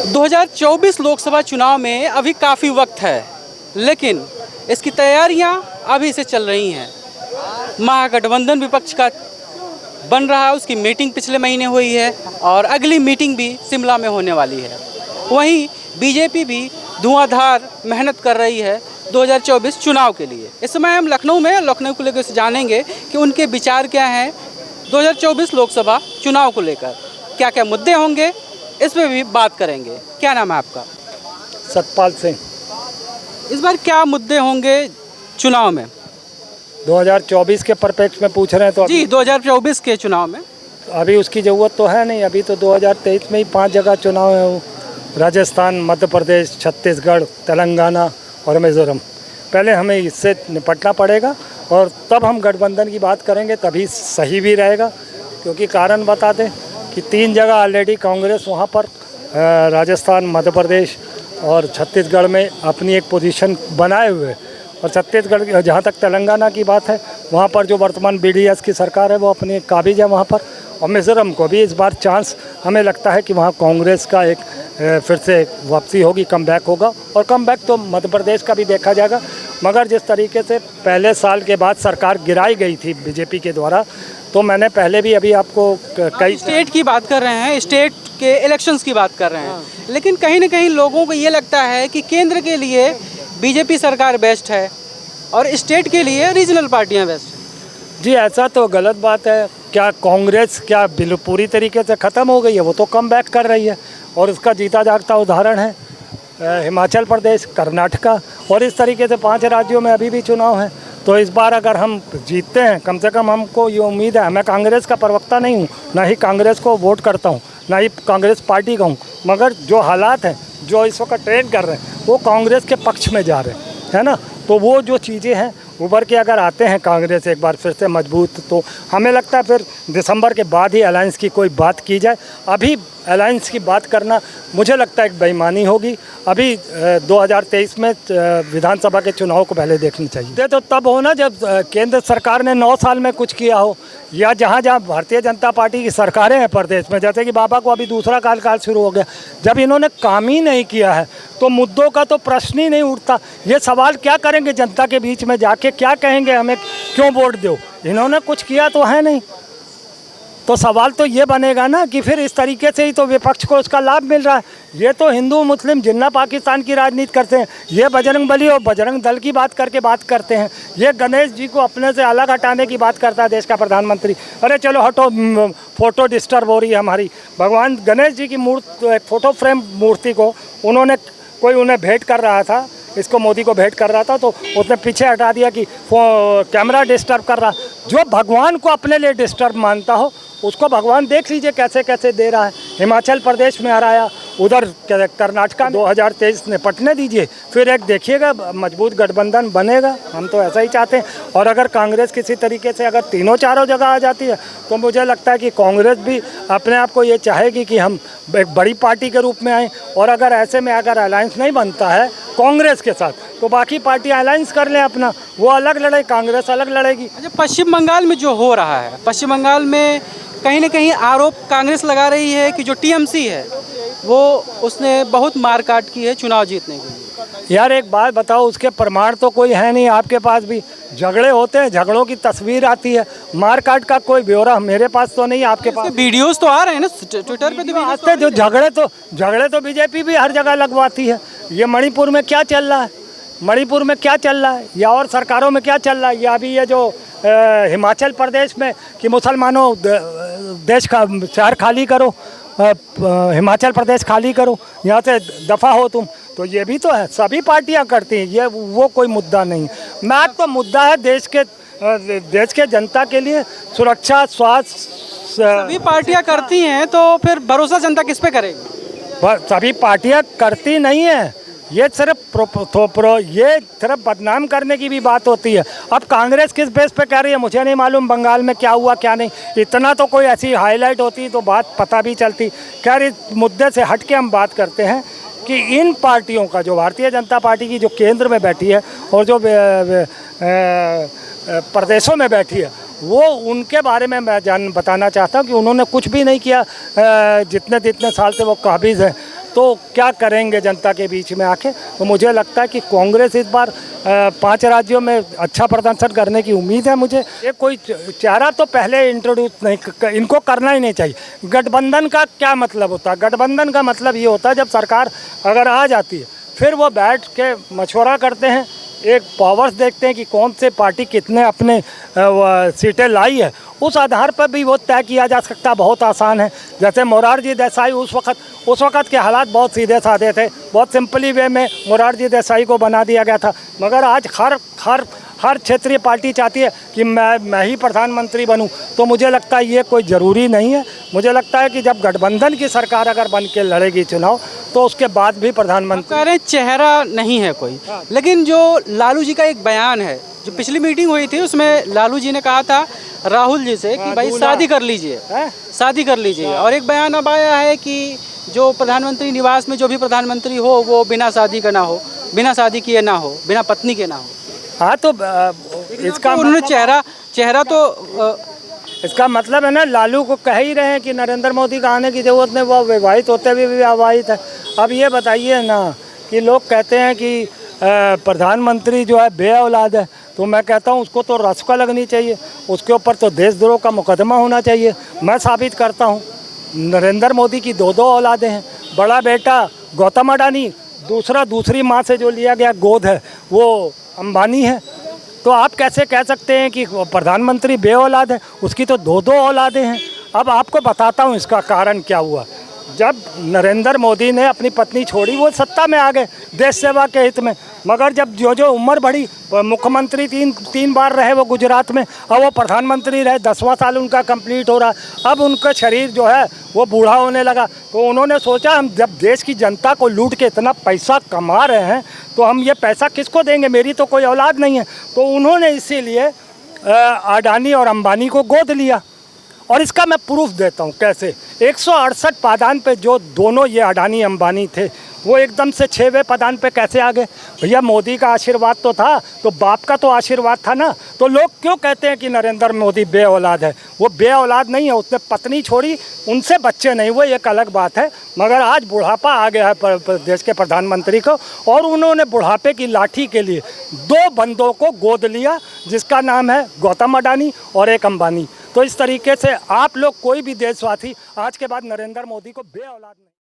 2024 लोकसभा चुनाव में अभी काफ़ी वक्त है, लेकिन इसकी तैयारियां अभी से चल रही हैं। महागठबंधन विपक्ष का बन रहा है, उसकी मीटिंग पिछले महीने हुई है और अगली मीटिंग भी शिमला में होने वाली है। वहीं बीजेपी भी धुआंधार मेहनत कर रही है 2024 चुनाव के लिए। इस समय हम लखनऊ में लखनऊ को लेकर जानेंगे कि उनके विचार क्या हैं 2024 लोकसभा चुनाव को लेकर, क्या क्या मुद्दे होंगे, इस पर भी बात करेंगे। क्या नाम है आपका? सतपाल सिंह। इस बार क्या मुद्दे होंगे चुनाव में? 2024 के परिप्रेक्ष्य में पूछ रहे हैं तो जी 2024 के चुनाव में अभी उसकी ज़रूरत तो है नहीं। अभी तो 2023 में ही 5 जगह चुनाव है, राजस्थान, मध्य प्रदेश, छत्तीसगढ़, तेलंगाना और मिज़ोरम। पहले हमें इससे निपटना पड़ेगा और तब हम गठबंधन की बात करेंगे, तभी सही भी रहेगा। क्योंकि कारण बता दें कि 3 जगह ऑलरेडी कांग्रेस वहाँ पर राजस्थान, मध्य प्रदेश और छत्तीसगढ़ में अपनी एक पोजीशन बनाए हुए। और छत्तीसगढ़, जहाँ तक तेलंगाना की बात है, वहाँ पर जो वर्तमान BDS की सरकार है वो अपनी काबिज है वहाँ पर। और मिज़ोरम को भी इस बार चांस हमें लगता है कि वहाँ कांग्रेस का एक फिर से वापसी होगी, कमबैक होगा। और कमबैक तो मध्य प्रदेश का भी देखा जाएगा। मगर जिस तरीके से पहले साल के बाद सरकार गिराई गई थी बीजेपी के द्वारा, तो मैंने पहले भी अभी आपको कई स्टेट की बात कर रहे हैं, स्टेट के इलेक्शंस की बात कर रहे हैं, लेकिन कहीं ना कहीं लोगों को ये लगता है कि केंद्र के लिए बीजेपी सरकार बेस्ट है और स्टेट के लिए रीजनल पार्टियां बेस्ट हैं। जी, ऐसा तो गलत बात है। क्या कांग्रेस क्या पूरी तरीके से ख़त्म हो गई है? वो तो कम बैक कर रही है और उसका जीता जागता उदाहरण है हिमाचल प्रदेश, कर्नाटका और इस तरीके से 5 राज्यों में अभी भी चुनाव है। तो इस बार अगर हम जीतते हैं, कम से कम हमको ये उम्मीद है। मैं कांग्रेस का प्रवक्ता नहीं हूँ, ना ही कांग्रेस को वोट करता हूँ, ना ही कांग्रेस पार्टी का हूँ, मगर जो हालात हैं, जो इस वक्त ट्रेंड कर रहे हैं, वो कांग्रेस के पक्ष में जा रहे हैं, है ना। तो वो जो चीज़ें हैं उभर के अगर आते हैं कांग्रेस एक बार फिर से मजबूत, तो हमें लगता है फिर दिसंबर के बाद ही अलायंस की कोई बात की जाए। अभी अलायंस की बात करना मुझे लगता है एक बेईमानी होगी। अभी 2023 में विधानसभा के चुनाव को पहले देखनी चाहिए। तो तब हो ना जब केंद्र सरकार ने 9 साल में कुछ किया हो, या जहाँ जहाँ भारतीय जनता पार्टी की सरकारें हैं प्रदेश में, जैसे कि बाबा को अभी दूसरा काल शुरू हो गया, जब इन्होंने काम ही नहीं किया है तो मुद्दों का तो प्रश्न ही नहीं उठता। ये सवाल क्या करेंगे जनता के बीच में जाके, क्या कहेंगे हमें क्यों वोट दो? इन्होंने कुछ किया तो है नहीं। तो सवाल तो ये बनेगा ना कि फिर इस तरीके से ही तो विपक्ष को उसका लाभ मिल रहा है। ये तो हिंदू मुस्लिम जिन्ना पाकिस्तान की राजनीति करते हैं, ये बजरंग बली और बजरंग दल की बात करते हैं। ये गणेश जी को अपने से अलग हटाने की बात करता है देश का प्रधानमंत्री। अरे चलो हटो, फ़ोटो डिस्टर्ब हो रही है हमारी। भगवान गणेश जी की मूर्ति, फ़ोटो फ्रेम मूर्ति को कोई उन्हें भेंट कर रहा था, इसको मोदी को भेंट कर रहा था, तो उसने पीछे हटा दिया कि कैमरा डिस्टर्ब कर रहा। जो भगवान को अपने लिए डिस्टर्ब मानता हो उसको भगवान देख लीजिए कैसे कैसे दे रहा है। हिमाचल प्रदेश में हराया, उधर कर्नाटका 2023 निपटने दीजिए, फिर एक देखिएगा मजबूत गठबंधन बनेगा। हम तो ऐसा ही चाहते हैं। और अगर कांग्रेस किसी तरीके से अगर 3-4 जगह आ जाती है तो मुझे लगता है कि कांग्रेस भी अपने आप को ये चाहेगी कि हम एक बड़ी पार्टी के रूप में आएँ। और अगर ऐसे में अगर अलायंस नहीं बनता है कांग्रेस के साथ, तो बाकी पार्टियां अलायंस कर लें अपना, वो अलग लड़े, कांग्रेस अलग लड़ेगी। अच्छा, पश्चिम बंगाल में जो हो रहा है, पश्चिम बंगाल में कहीं ना कहीं आरोप कांग्रेस लगा रही है कि जो TMC है वो उसने बहुत मारकाट की है चुनाव जीतने के लिए। यार एक बात बताओ, उसके प्रमाण तो कोई है नहीं आपके पास भी। झगड़े होते हैं, झगड़ों की तस्वीर आती है, मारकाट का कोई ब्यौरा मेरे पास तो नहीं, आपके पास वीडियोस तो आ रहे हैं ना ट्विटर पे, तो आते जो झगड़े तो बीजेपी भी हर जगह लगवाती है। ये मणिपुर में क्या चल रहा है, मणिपुर में क्या चल रहा है, या और सरकारों में क्या चल रहा है, या अभी ये जो हिमाचल प्रदेश में कि मुसलमानों देश का शहर खाली करो, हिमाचल प्रदेश खाली करो, यहाँ से दफ़ा हो तुम। तो ये भी तो है, सभी पार्टियां करती हैं, ये वो कोई मुद्दा नहीं। मैं तो मुद्दा है देश के जनता के लिए सुरक्षा, स्वास्थ्य। सभी पार्टियां करती हैं तो फिर भरोसा जनता किस पे करेगी? सभी पार्टियां करती नहीं है, ये सिर्फ बदनाम करने की भी बात होती है। अब कांग्रेस किस बेस पे कह रही है मुझे नहीं मालूम, बंगाल में क्या हुआ क्या नहीं, इतना तो कोई ऐसी हाईलाइट होती तो बात पता भी चलती। खैर, इस मुद्दे से हट के हम बात करते हैं कि इन पार्टियों का, जो भारतीय जनता पार्टी की जो केंद्र में बैठी है और जो प्रदेशों में बैठी है, वो उनके बारे में मैं बताना चाहता हूँ कि उन्होंने कुछ भी नहीं किया जितने साल से वो काबिज है। तो क्या करेंगे जनता के बीच में आके। तो मुझे लगता है कि कांग्रेस इस बार 5 राज्यों में अच्छा प्रदर्शन करने की उम्मीद है मुझे। ये कोई चेहरा तो पहले इंट्रोड्यूस नहीं, इनको करना ही नहीं चाहिए। गठबंधन का क्या मतलब होता है? गठबंधन का मतलब ये होता है जब सरकार अगर आ जाती है फिर वो बैठ के मशवरा करते हैं, एक पावर्स देखते हैं कि कौन से पार्टी कितने अपने सीटें लाई है, उस आधार पर भी वो तय किया जा सकता। बहुत आसान है। जैसे मोरारजी देसाई उस वक़्त के हालात बहुत सीधे साधे थे, बहुत सिंपली वे में मोरारजी देसाई को बना दिया गया था। मगर आज हर क्षेत्रीय पार्टी चाहती है कि मैं ही प्रधानमंत्री बनूं। तो मुझे लगता है ये कोई ज़रूरी नहीं है। मुझे लगता है कि जब गठबंधन की सरकार अगर बन के लड़ेगी चुनाव तो उसके बाद भी प्रधानमंत्री। कह रहे हैं चेहरा नहीं है कोई, लेकिन जो लालू जी का एक बयान है, जो पिछली मीटिंग हुई थी उसमें लालू जी ने कहा था राहुल जी से कि भाई शादी कर लीजिए, शादी कर लीजिए। और एक बयान अब आया है कि जो प्रधानमंत्री निवास में जो भी प्रधानमंत्री हो वो बिना शादी का ना हो, बिना शादी किए ना हो, बिना पत्नी के ना हो। हाँ, तो इसका उन्होंने चेहरा तो इसका मतलब है ना, लालू को कह ही रहे हैं कि नरेंद्र मोदी का आने की ज़रूरत नहीं, वो विवाहित होते हुए भी अविवाहित है। अब ये बताइए ना कि लोग कहते हैं कि प्रधानमंत्री जो है बे औलाद है, तो मैं कहता हूँ उसको तो रस्का लगनी चाहिए, उसके ऊपर तो देशद्रोह का मुकदमा होना चाहिए। मैं साबित करता हूँ, नरेंद्र मोदी की 2 औलादें हैं। बड़ा बेटा गौतम अडानी, दूसरी माँ से जो लिया गया गोद है वो अंबानी है। तो आप कैसे कह सकते हैं कि प्रधानमंत्री बे औलाद है? उसकी तो 2 औलादें हैं। अब आपको बताता हूँ इसका कारण क्या हुआ। जब नरेंद्र मोदी ने अपनी पत्नी छोड़ी वो सत्ता में आ गए देश सेवा के हित में, मगर जब जो उम्र बढ़ी, मुख्यमंत्री तीन बार रहे वो गुजरात में, अब वो प्रधानमंत्री रहे, 10वां साल उनका कंप्लीट हो रहा। अब उनका शरीर जो है वो बूढ़ा होने लगा। तो उन्होंने सोचा हम जब देश की जनता को लूट के इतना पैसा कमा रहे हैं तो हम ये पैसा किसको देंगे, मेरी तो कोई औलाद नहीं है। तो उन्होंने इसीलिए अडानी और अंबानी को गोद लिया। और इसका मैं प्रूफ देता हूँ कैसे। 168 पादान पे जो दोनों ये अडानी अंबानी थे वो एकदम से 6वें पादान पे कैसे आ गए? भैया मोदी का आशीर्वाद तो था, तो बाप का तो आशीर्वाद था ना। तो लोग क्यों कहते हैं कि नरेंद्र मोदी बे औलाद है? वो बे औलाद नहीं है, उसने पत्नी छोड़ी, उनसे बच्चे नहीं हुए, एक अलग बात है। मगर आज बुढ़ापा आ गया है देश के प्रधानमंत्री को, और उन्होंने बुढ़ापे की लाठी के लिए 2 बंदों को गोद लिया, जिसका नाम है गौतम अडानी और एक अंबानी। तो इस तरीके से आप लोग कोई भी देशवासी आज के बाद नरेंद्र मोदी को बे औलाद नहीं।